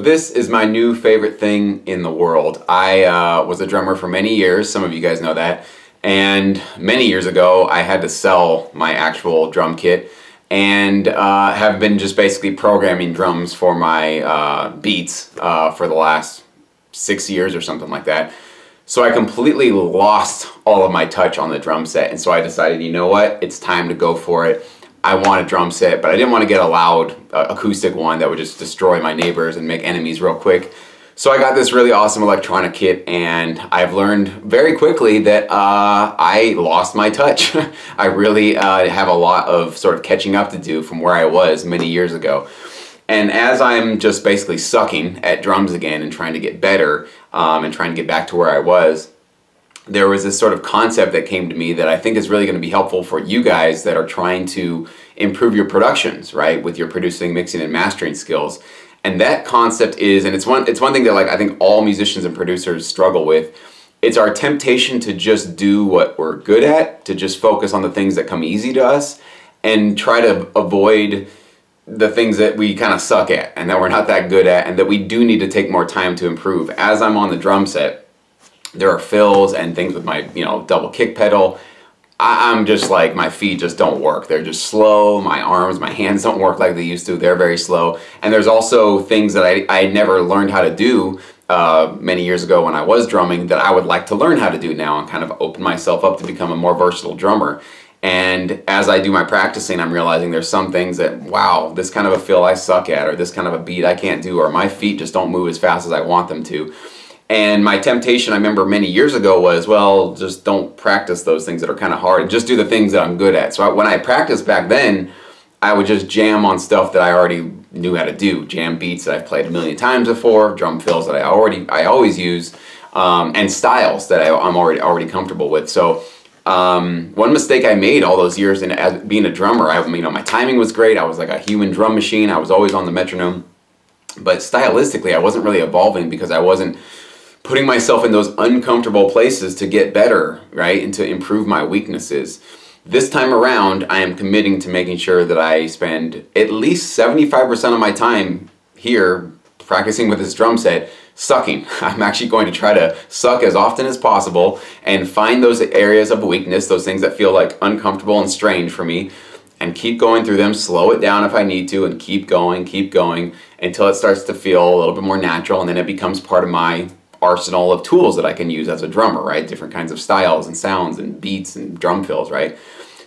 this is my new favorite thing in the world. I was a drummer for many years, some of you guys know that, and many years ago I had to sell my actual drum kit and have been just basically programming drums for my beats for the last 6 years or something like that. So I completely lost all of my touch on the drum set, and so I decided, you know what, it's time to go for it. I want a drum set, but I didn't want to get a loud acoustic one that would just destroy my neighbors and make enemies real quick. So I got this really awesome electronic kit, and I've learned very quickly that I lost my touch. I really have a lot of sort of catching up to do from where I was many years ago. And as I'm just basically sucking at drums again and trying to get better and trying to get back to where I was, there was this sort of concept that came to me that I think is really going to be helpful for you guys that are trying to improve your productions, right, with your producing, mixing, and mastering skills. And that concept is, and it's one thing that like I think all musicians and producers struggle with. It's our temptation to just do what we're good at, to just focus on the things that come easy to us, and try to avoid the things that we kind of suck at and that we're not that good at, and that we do need to take more time to improve. As I'm on the drum set, there are fills and things with my, double kick pedal. I'm just like, my feet just don't work. They're just slow. My arms, my hands don't work like they used to. They're very slow. And there's also things that I never learned how to do many years ago when I was drumming that I would like to learn how to do now and kind of open myself up to become a more versatile drummer. And as I do my practicing, I'm realizing there's some things that, wow, this kind of a fill I suck at, or this kind of a beat I can't do, or my feet just don't move as fast as I want them to. And my temptation, I remember many years ago, was, well, just don't practice those things that are kind of hard and just do the things that I'm good at. So when I practiced back then, I would just jam on stuff that I already knew how to do. Jam beats that I've played a million times before, drum fills that I always use, and styles that I'm already comfortable with. So one mistake I made all those years as being a drummer, my timing was great. I was like a human drum machine. I was always on the metronome. But stylistically, I wasn't really evolving because I wasn't putting myself in those uncomfortable places to get better, right, and to improve my weaknesses. This time around, I am committing to making sure that I spend at least 75% of my time here practicing with this drum set sucking. I'm actually going to try to suck as often as possible and find those areas of weakness, those things that feel like uncomfortable and strange for me, and keep going through them, slow it down if I need to, and keep going until it starts to feel a little bit more natural, and then it becomes part of my arsenal of tools that I can use as a drummer, right? Different kinds of styles and sounds and beats and drum fills, right?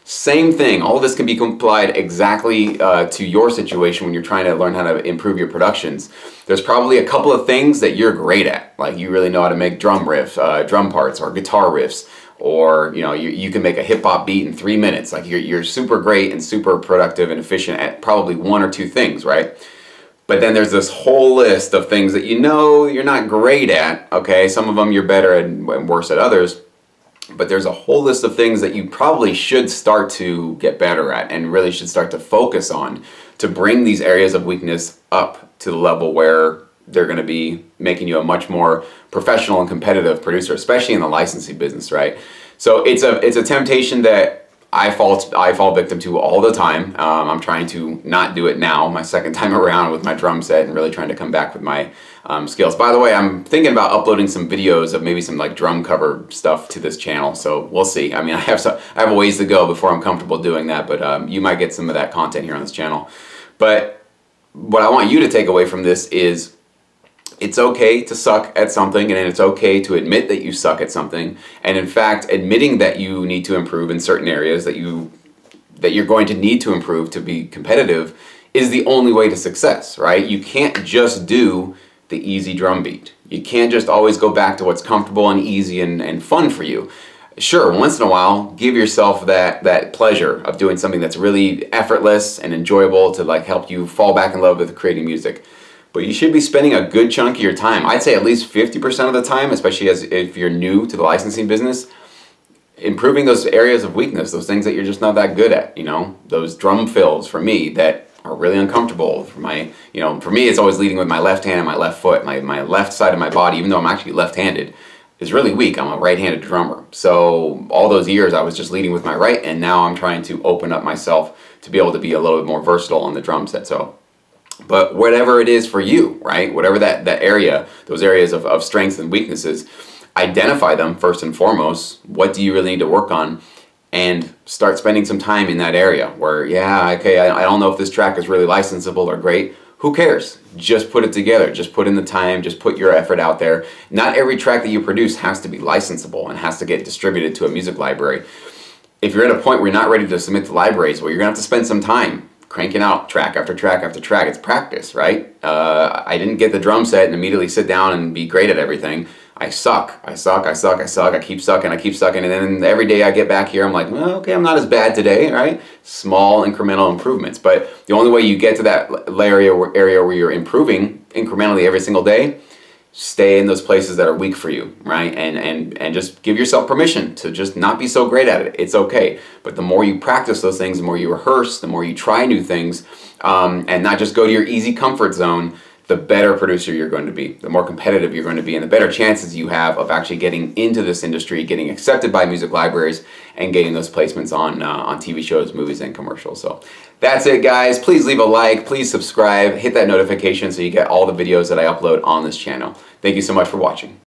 Same thing. All of this can be applied exactly to your situation when you're trying to learn how to improve your productions. There's probably a couple of things that you're great at, like you really know how to make drum riffs, drum parts, or guitar riffs, or you can make a hip-hop beat in 3 minutes. Like you're super great and super productive and efficient at probably one or two things, right? But then there's this whole list of things that you're not great at, okay? Some of them you're better and worse at others, but there's a whole list of things that you probably should start to get better at and really should start to focus on to bring these areas of weakness up to the level where they're going to be making you a much more professional and competitive producer, especially in the licensing business, right? So it's a temptation that I fall victim to all the time. I'm trying to not do it now, my second time around with my drum set, and really trying to come back with my skills. By the way, I'm thinking about uploading some videos of maybe some like drum cover stuff to this channel, so we'll see. I mean, I have a ways to go before I'm comfortable doing that, but you might get some of that content here on this channel. But what I want you to take away from this is, it's okay to suck at something, and it's okay to admit that you suck at something. And in fact, admitting that you need to improve in certain areas that you're going to need to improve to be competitive is the only way to success, right? You can't just do the easy drum beat. You can't just always go back to what's comfortable and easy and fun for you. Sure, once in a while, give yourself that pleasure of doing something that's really effortless and enjoyable to like help you fall back in love with creating music. But you should be spending a good chunk of your time, I'd say at least 50% of the time, especially if you're new to the licensing business, improving those areas of weakness, those things that you're just not that good at, those drum fills for me that are really uncomfortable. For me it's always leading with my left hand and my left foot. My left side of my body, even though I'm actually left-handed, is really weak. I'm a right-handed drummer. So all those years I was just leading with my right, and now I'm trying to open up myself to be able to be a little bit more versatile on the drum set. So But whatever it is for you, right? Whatever that area, those areas of strengths and weaknesses, identify them first and foremost. What do you really need to work on? And start spending some time in that area where, yeah, okay, I don't know if this track is really licensable or great. Who cares? Just put it together. Just put in the time. Just put your effort out there. Not every track that you produce has to be licensable and has to get distributed to a music library. If you're at a point where you're not ready to submit to libraries, well, you're going to have to spend some time cranking out track after track after track. It's practice, right? I didn't get the drum set and immediately sit down and be great at everything. I suck. I keep sucking, and then every day I get back here, I'm like, well, okay, I'm not as bad today, right? Small incremental improvements. But the only way you get to that area where you're improving incrementally every single day, stay in those places that are weak for you, right? And just give yourself permission to just not be so great at it. It's okay. But the more you practice those things, the more you rehearse, the more you try new things, and not just go to your easy comfort zone, the better producer you're going to be, the more competitive you're going to be, and the better chances you have of actually getting into this industry, getting accepted by music libraries, and getting those placements on TV shows, movies, and commercials. So that's it, guys. Please leave a like, please subscribe, hit that notification so you get all the videos that I upload on this channel. Thank you so much for watching.